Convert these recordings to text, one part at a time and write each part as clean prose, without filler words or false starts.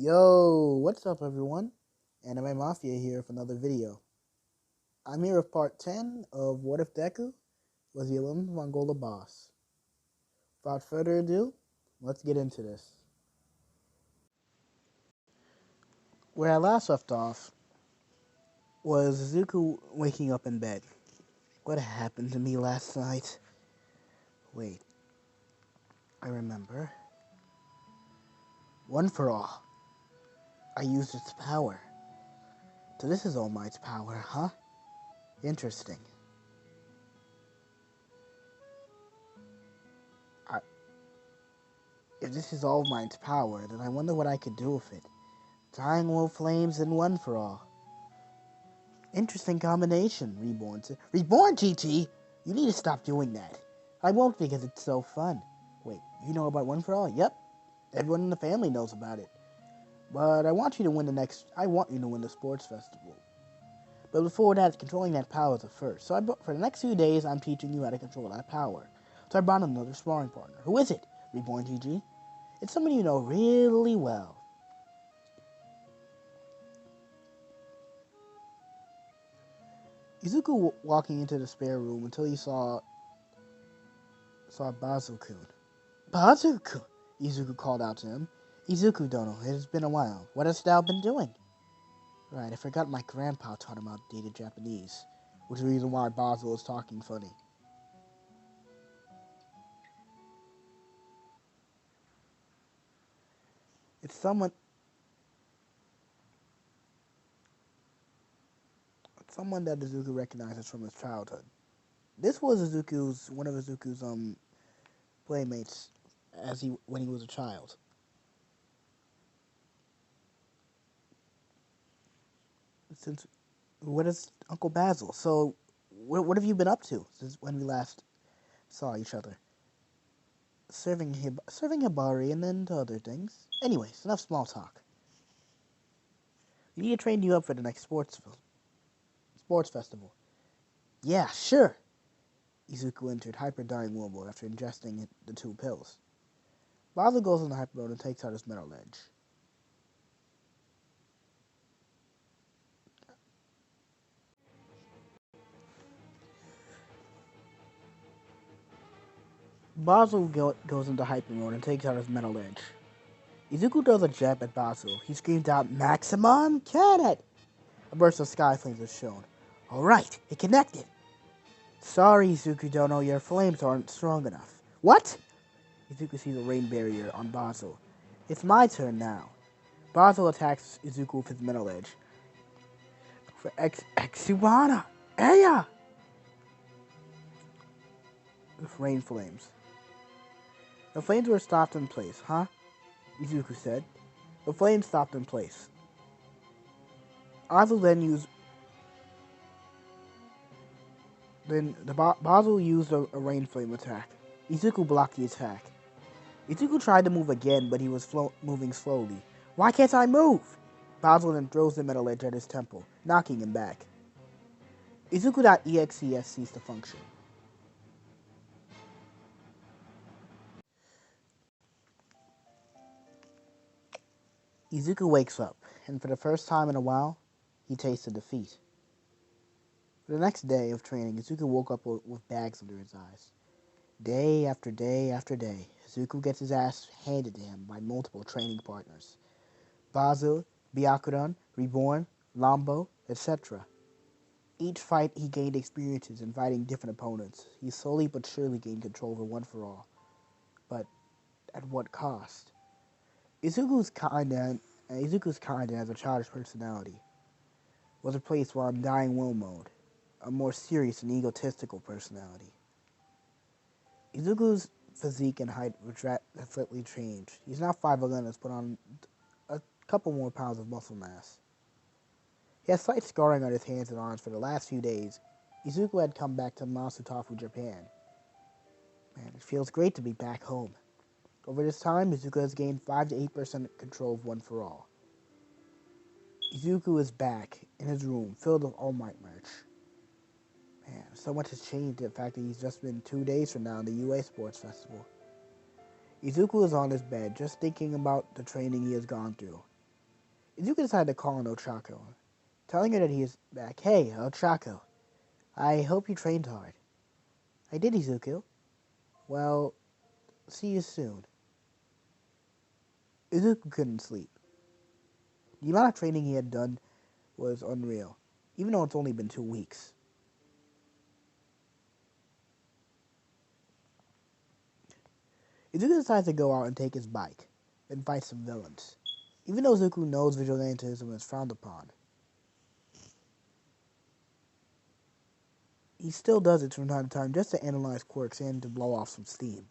Yo, what's up everyone? Anime Mafia here with another video. I'm here with part 10 of What If Deku was the 11th Vongola boss. Without further ado, let's get into this. Where I last left off was Izuku waking up in bed. What happened to me last night? Wait, I remember. One for all. I used its power. So this is All Might's power, huh? Interesting. If this is All Might's power, then I wonder what I could do with it. Dying Will Flames and One for All. Interesting combination, Reborn. Reborn, GT! You need to stop doing that. I won't because it's so fun. Wait, you know about One for All? Yep. Everyone in the family knows about it. But I want you to win the sports festival. But before that, controlling that power is the first. So for the next few days, I'm teaching you how to control that power. So I brought another sparring partner. Who is it? Reborn GG? It's someone you know really well. Izuku walking into the spare room until he saw Bazu-kun. Bazu-kun! Izuku called out to him. Izuku Dono, it has been a while. What hast thou been doing? Right, I forgot my grandpa taught him outdated Japanese, which is the reason why Bazu is talking funny. It's someone that Izuku recognizes from his childhood. This was one of Izuku's playmates when he was a child. What is Uncle Basil? So, what have you been up to since when we last saw each other? Serving Hibari and then to other things. Anyways, enough small talk. We need to train you up for the next sports festival. Yeah, sure. Izuku entered Hyper Dying World after ingesting the 2 pills. Basil goes on the Hyper Mode and takes out his metal edge. Basil goes into Hyper Mode and takes out his metal edge. Izuku does a jab at Basil. He screams out, "Maximum cannon!" A burst of sky flames is shown. Alright, it connected. Sorry, Izuku Dono, your flames aren't strong enough. What? Izuku sees a rain barrier on Basil. It's my turn now. Basil attacks Izuku with his metal edge. For Exubana! Eya! With rain flames. The flames were stopped in place, huh? Izuku said. The flames stopped in place. Basil Basil used a rain flame attack. Izuku blocked the attack. Izuku tried to move again, but he was moving slowly. Why can't I move? Basil then throws the metal edge at his temple, knocking him back. Izuku.exe has ceased to function. Izuku wakes up, and for the first time in a while, he tastes defeat. For the next day of training, Izuku woke up with bags under his eyes. Day after day after day, Izuku gets his ass handed to him by multiple training partners. Basil, Byakuran, Reborn, Lambo, etc. Each fight he gained experiences in fighting different opponents. He slowly but surely gained control over One for All. But at what cost? Izuku's kinda has a childish personality. Was replaced while in Dying Will mode, a more serious and egotistical personality. Izuku's physique and height have slightly changed. He's now 5'11" and has put on a couple more pounds of muscle mass. He has slight scarring on his hands and arms for the last few days. Izuku had come back to Masutafu, Japan. Man, it feels great to be back home. Over this time, Izuku has gained 5 to 8% control of One for All. Izuku is back in his room, filled with All Might merch. Man, so much has changed. The fact that he's just been 2 days from now in the UA Sports Festival. Izuku is on his bed, just thinking about the training he has gone through. Izuku decided to call on Ochako, telling her that he is back. Hey, Ochako, I hope you trained hard. I did, Izuku. Well, see you soon. Izuku couldn't sleep. The amount of training he had done was unreal, even though it's only been 2 weeks. Izuku decides to go out and take his bike and fight some villains. Even though Izuku knows vigilantism is frowned upon, he still does it from time to time just to analyze quirks and to blow off some steam.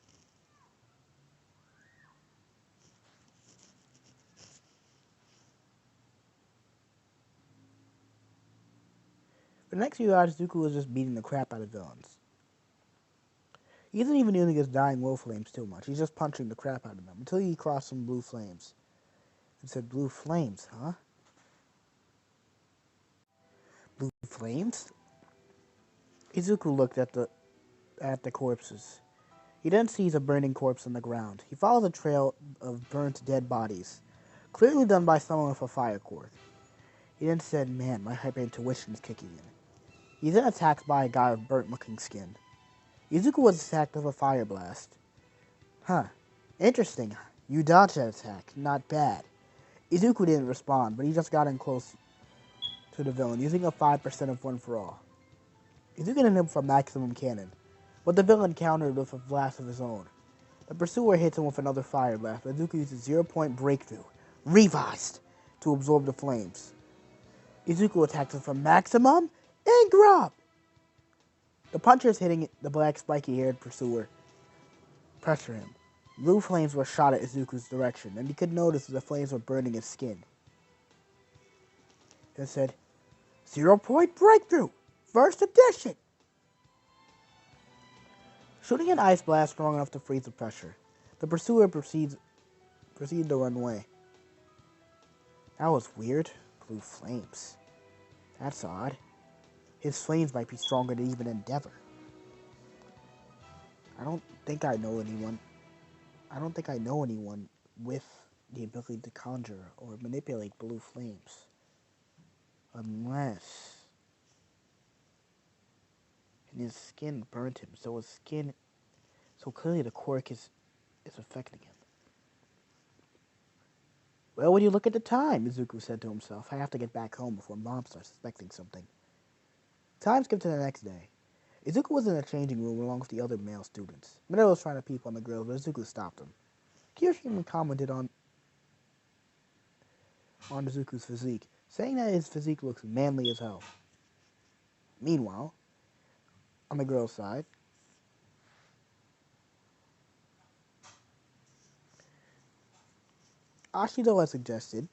For the next few hours, Izuku was just beating the crap out of villains. He isn't even using his dying will flames too much. He's just punching the crap out of them until he crossed some blue flames. And said, blue flames, huh? Blue flames? Izuku looked at the corpses. He then sees a burning corpse on the ground. He follows a trail of burnt dead bodies, clearly done by someone with a fire quirk. He then said, man, my hyper intuition is kicking in. He's then attacked by a guy with burnt-looking skin. Izuku was attacked with a fire blast. Huh. Interesting. You dodged that attack. Not bad. Izuku didn't respond, but he just got in close to the villain, using a 5% of one for all. Izuku hit him for maximum cannon, but the villain countered with a blast of his own. The pursuer hits him with another fire blast, but Izuku uses 0-point breakthrough, revised, to absorb the flames. Izuku attacks him for maximum and grab. The punchers hitting the black spiky-haired pursuer pressure him. Blue flames were shot at Izuku's direction, and he could notice that the flames were burning his skin. It said, 0-point breakthrough! First edition! Shooting an ice blast strong enough to freeze the pressure, the pursuer proceeded to run away. That was weird. Blue flames. That's odd. His flames might be stronger than even Endeavor. I don't think I know anyone with the ability to conjure or manipulate blue flames. Unless... And his skin burnt him, so clearly the quirk is affecting him. Well, when you look at the time, Izuku said to himself, I have to get back home before Mom starts suspecting something. Time skipped to the next day. Izuku was in a changing room along with the other male students. Mineta was trying to peep on the girls, but Izuku stopped him. Kirishima commented on Izuku's physique, saying that his physique looks manly as hell. Meanwhile, on the girls' side, Ashido had suggested,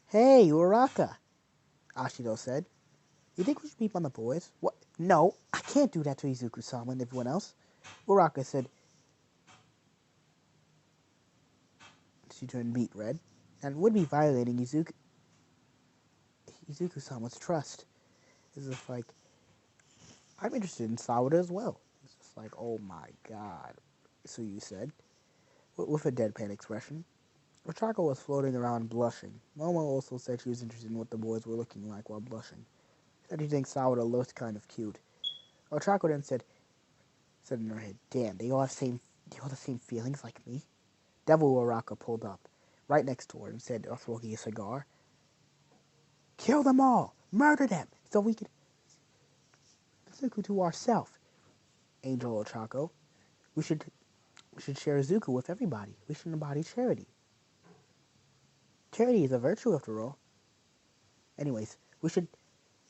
Hey, Uraka, Ashido said. You think we should peep on the boys? What? No, I can't do that to Izuku-sama and everyone else. Uraka said. She turned beet red, and would be violating Izuku-sama's trust. It's just like, I'm interested in Sawada as well. It's just like, oh my god. So you said, with a deadpan expression. Ochako was floating around blushing. Momo also said she was interested in what the boys were looking like while blushing. She said she thinks Sawada looked kind of cute. Ochako then said in her head, damn, they all have the same feelings like me. Devil Uraka pulled up, right next to her, and said, smoking a cigar, kill them all! Murder them! So we can Izuku to ourselves. Angel Ochako. We should share Izuku with everybody. We should embody charity. Charity is a virtue, after all. Anyways,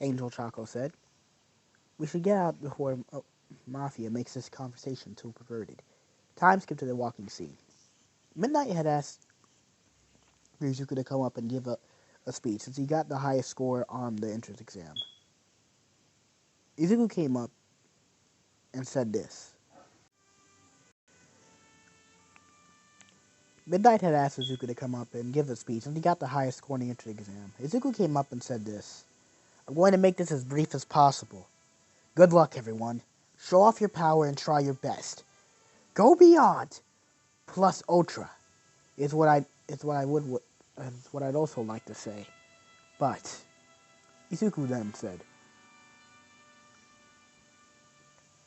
Angel Ochako said, we should get out before Mafia makes this conversation too perverted. Time skipped to the walking scene. Midnight had asked Izuku to come up and give a speech, since he got the highest score on the entrance exam. Izuku came up and said this. Midnight had asked Izuku to come up and give a speech, and he got the highest score on the entrance exam. Izuku came up and said this. I'm going to make this as brief as possible. Good luck, everyone. Show off your power and try your best. Go beyond. Plus ultra is what I is what I'd also like to say. But Izuku then said,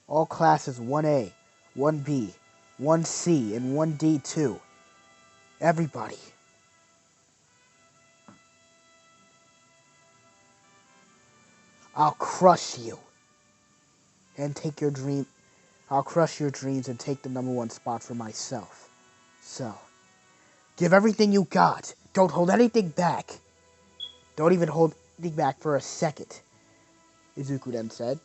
all classes 1A, 1B, 1C, and 1D2. Everybody. I'll crush you. And take your dream. I'll crush your dreams and take the #1 spot for myself. So, give everything you got. Don't hold anything back. Don't even hold anything back for a second, Izuku then said.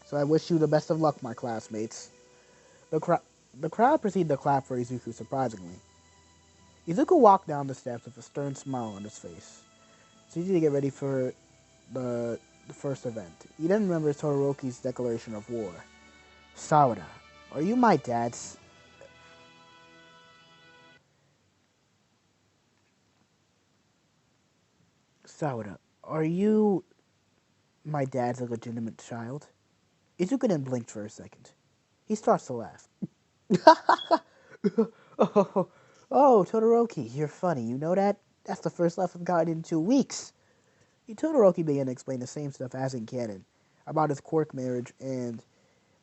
So I wish you the best of luck, my classmates. The crowd proceeded to clap for Izuku, surprisingly. Izuku walked down the steps with a stern smile on his face. It's easy to get ready for the first event. He then remembers Todoroki's declaration of war. Sawada, are you my dad's... Sawada, are you my dad's illegitimate child? Izuku then blinked for a second. He starts to laugh. oh, Todoroki, you're funny. You know that? That's the first laugh I've gotten in 2 weeks. Todoroki began to explain the same stuff as in canon, about his quirk marriage and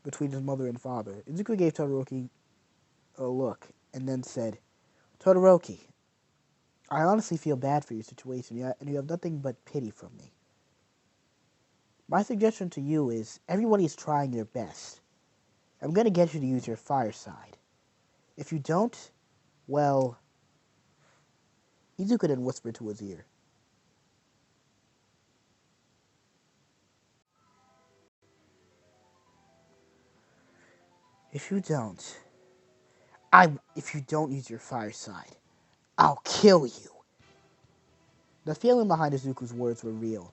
between his mother and father. Izuku gave Todoroki a look and then said, Todoroki, I honestly feel bad for your situation, and you have nothing but pity from me. My suggestion to you is, everybody's trying their best. I'm going to get you to use your fire side. If you don't, well... Izuku then whispered to his ear. If you don't use your fire side, I'll kill you. The feeling behind Izuku's words were real.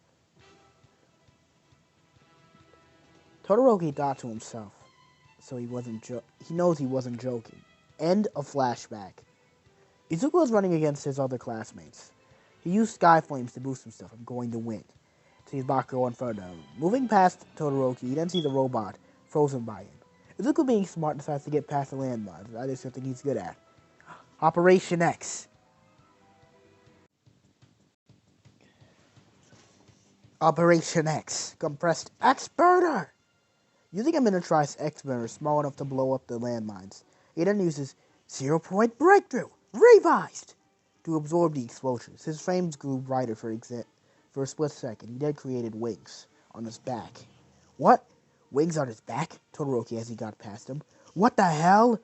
Todoroki thought to himself, so he knows he wasn't joking. End of flashback. Izuku was running against his other classmates. He used Sky Flames to boost himself. I'm going to win. Sees Bakugo in front of him. Moving past Todoroki, he then sees a robot frozen by him. Izuku, being smart, decides to get past the landmines. That is something he's good at. Operation X. Operation X. Compressed X-Burner. Using a miniaturized X-Burner small enough to blow up the landmines, he then uses 0-point breakthrough, revised, to absorb the explosions. His flames grew brighter for a split second. He then created wings on his back. What? Wings on his back? Todoroki as he got past him. What the hell?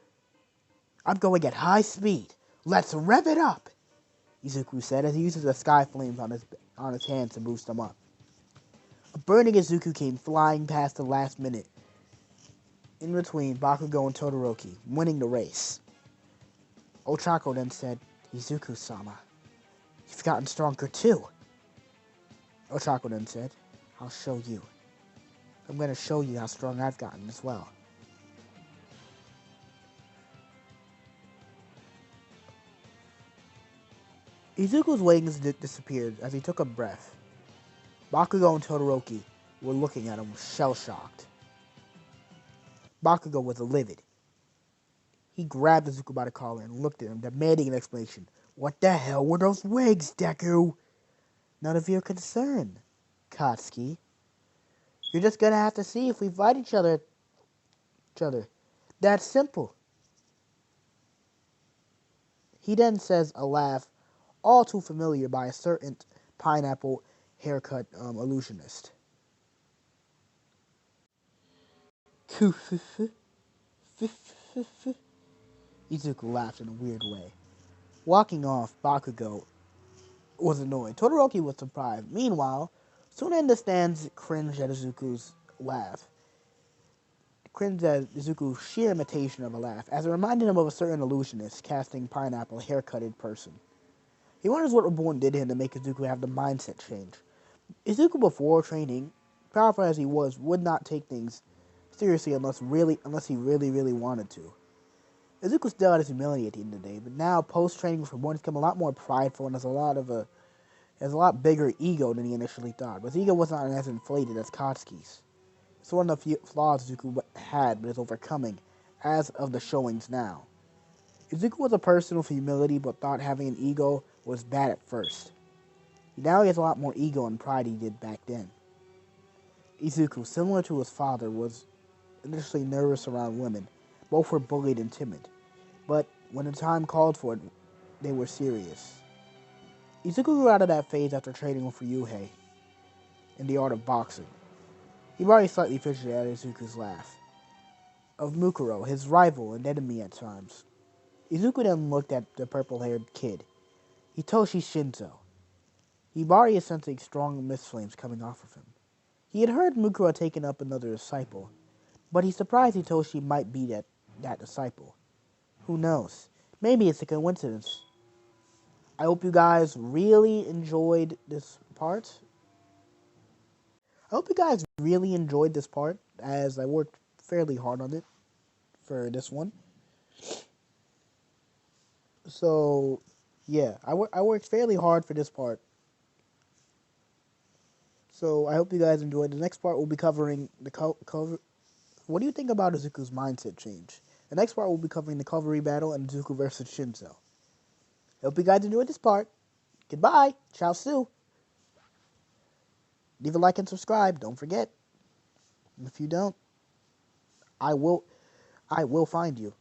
I'm going at high speed. Let's rev it up, Izuku said as he uses the sky flames on his hands to boost them up. A burning Izuku came flying past the last minute. In between Bakugo and Todoroki, winning the race. Ochako then said, Izuku-sama, you've gotten stronger too. Ochako then said, I'll show you. I'm going to show you how strong I've gotten as well. Izuku's wings disappeared as he took a breath. Bakugo and Todoroki were looking at him shell-shocked. Bakugo was livid. He grabbed Izuku by the collar and looked at him, demanding an explanation. What the hell were those wings, Deku? None of your concern, Katsuki. You're just gonna have to see if we fight each other. That's simple. He then says a laugh all too familiar by a certain pineapple haircut illusionist. Izuku laughed in a weird way. Walking off, Bakugo was annoyed. Todoroki was surprised. Meanwhile, Suna understands cringe at Izuku's laugh. Cringe at Izuku's sheer imitation of a laugh, as it reminded him of a certain illusionist casting pineapple haircutted person. He wonders what Reborn did to him to make Izuku have the mindset change. Izuku, before training, powerful as he was, would not take things seriously unless he really wanted to. Izuku still had his humility at the end of the day, but now post-training with Reborn, he's become a lot more prideful and has a lot bigger ego than he initially thought. But his ego was not as inflated as Katsuki's. It's one of the few flaws Izuku had, but is overcoming as of the showings now. Izuku was a person with humility but thought having an ego was bad at first. Now he has a lot more ego and pride he did back then. Izuku, similar to his father, was initially nervous around women. Both were bullied and timid, but when the time called for it, they were serious. Izuku grew out of that phase after training with Ryuhei in the art of boxing. He probably slightly fidgeted at Izuku's laugh. Of Mukuro, his rival and enemy at times. Izuku then looked at the purple-haired kid, Hitoshi Shinzo. Hibari is sensing strong mist flames coming off of him. He had heard Mukuro had taken up another disciple, but he's surprised Hitoshi might be that disciple. Who knows? Maybe it's a coincidence. I hope you guys really enjoyed this part. I hope you guys really enjoyed this part, as I worked fairly hard on it for this one. So, yeah, I worked fairly hard for this part. So, I hope you guys enjoyed. The next part we'll be covering the cover. What do you think about Izuku's mindset change? The next part we'll be covering the cavalry battle and Izuku versus Shinzo. I hope you guys enjoyed this part. Goodbye. Ciao, Sue. Leave a like and subscribe. Don't forget. And if you don't, I will find you.